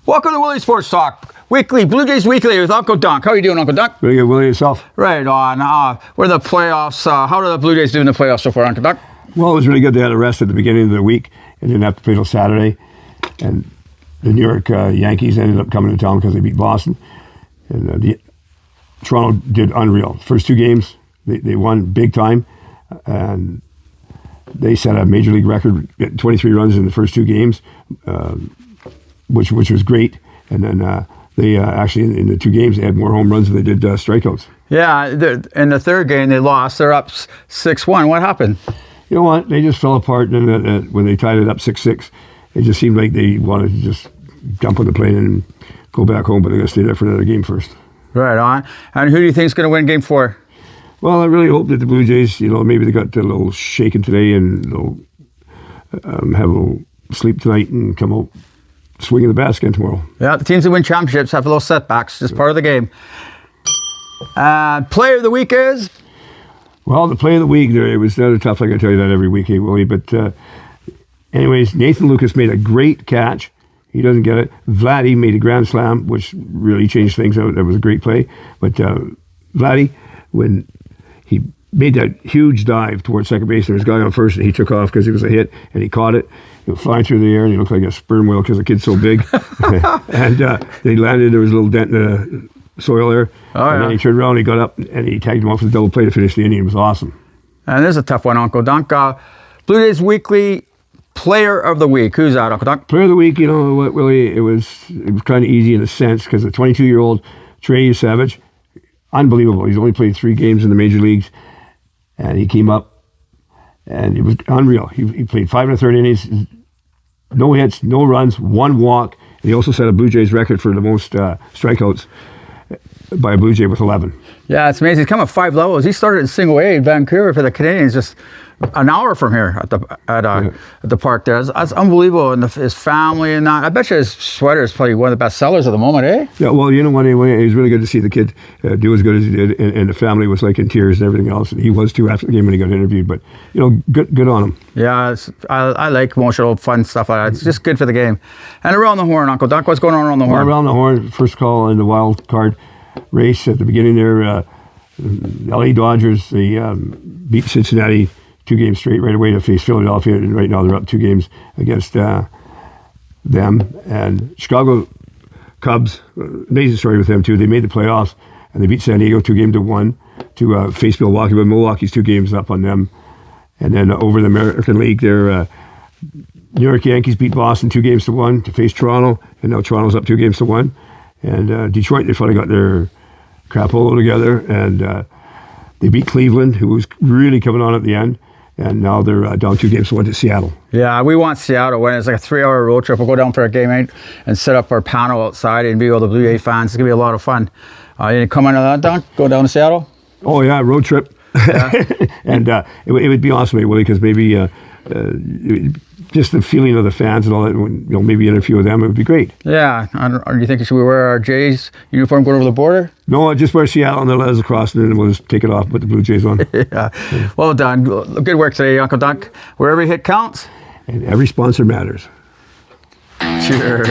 Welcome to Willie Sports Talk, weekly, Blue Jays Weekly with Uncle Dunk. How are you doing, Uncle Dunk? Very good, Willie, yourself? Right on. We're in the playoffs. How do the Blue Jays do in the playoffs so far, Uncle Dunk? Well, it was really good. They had a rest at the beginning of the week and didn't have to play till Saturday. And the New York Yankees ended up coming to town because they beat Boston. And Toronto did unreal. First two games, they won big time. And they set a major league record, 23 runs in the first two games, which was great. And then they actually, in the two games, they had more home runs than they did strikeouts. Yeah, in the third game, they lost. They're up 6-1. What happened? You know what? They just fell apart. And then when they tied it up 6-6, it just seemed like they wanted to just jump on the plane and go back home, but they're going to stay there for another game first. Right on. And who do you think is going to win game 4? Well, I really hope that the Blue Jays, maybe they got a little shaken today and they'll have a little sleep tonight and come out swinging the bat again tomorrow. Yeah, the teams that win championships have a little setbacks, just part of the game. Player of the week is? Well, the play of the week, it was rather tough. I got to tell you that every week, Willie. But anyways, Nathan Lucas made a great catch. He doesn't get it. Vladdy made a grand slam, which really changed things out. That was a great play. But Vladdy, when he made that huge dive towards second base, there was a guy on first, and he took off because it was a hit, and he caught it. It was flying through the air, and he looked like a sperm whale because the kid's so big. And they landed. There was a little dent in the soil there. And then he turned around, he got up, and he tagged him off with a double play to finish the inning. It was awesome. And this is a tough one, Uncle Dunk. Blue Jays Weekly Player of the Week. Who's that, Uncle Dunk? Player of the Week, you know what, Willie? It was kind of easy in a sense because the 22-year-old Trey Savage, unbelievable. He's only played 3 games in the major leagues, and he came up, and it was unreal. He played 5 1/3 innings, no hits, no runs, 1 walk. And he also set a Blue Jays record for the most strikeouts by a Blue Jay with 11. Yeah, it's amazing. He's come up 5 levels. He started in single A in Vancouver for the Canadians, just an hour from here at the park there. That's unbelievable. And his family and that. I bet you his sweater is probably one of the best sellers at the moment, eh? Yeah, well, you know what, anyway, it was really good to see the kid do as good as he did, and the family was like in tears and everything else. And he was too after the game when he got interviewed, but, good on him. Yeah, I like emotional, fun stuff like that. It's just good for the game. And around the horn, Uncle Dunk, what's going on around the horn? Well, around the horn, first call in the wild card race at the beginning there. LA Dodgers, they beat Cincinnati 2 games straight right away to face Philadelphia, and right now they're up 2 games against them. And Chicago Cubs, amazing story with them too. They made the playoffs and they beat San Diego 2-1 to face Milwaukee, but Milwaukee's 2 games up on them. And then over the American League, New York Yankees beat Boston 2-1 to face Toronto, and now Toronto's up 2-1. And Detroit, they finally got their crapola together, and they beat Cleveland, who was really coming on at the end. And now they're down 2-1 to Seattle. Yeah, we want Seattle to win. It's like a 3-hour road trip. We'll go down for a game 8 and set up our panel outside and be with all the Blue Jays fans. It's going to be a lot of fun. You come on that, Don? Go down to Seattle? Oh, yeah, road trip. Yeah. And it would be awesome, Willie, because maybe just the feeling of the fans and all that, maybe interview with them, it would be great. Yeah. Do you think should we wear our Jays uniform going over the border? No, just wear Seattle and the letters across, and then we'll just take it off and put the Blue Jays on. Yeah. Well done. Good work today, Uncle Dunk. Where every hit counts. And every sponsor matters. Cheers.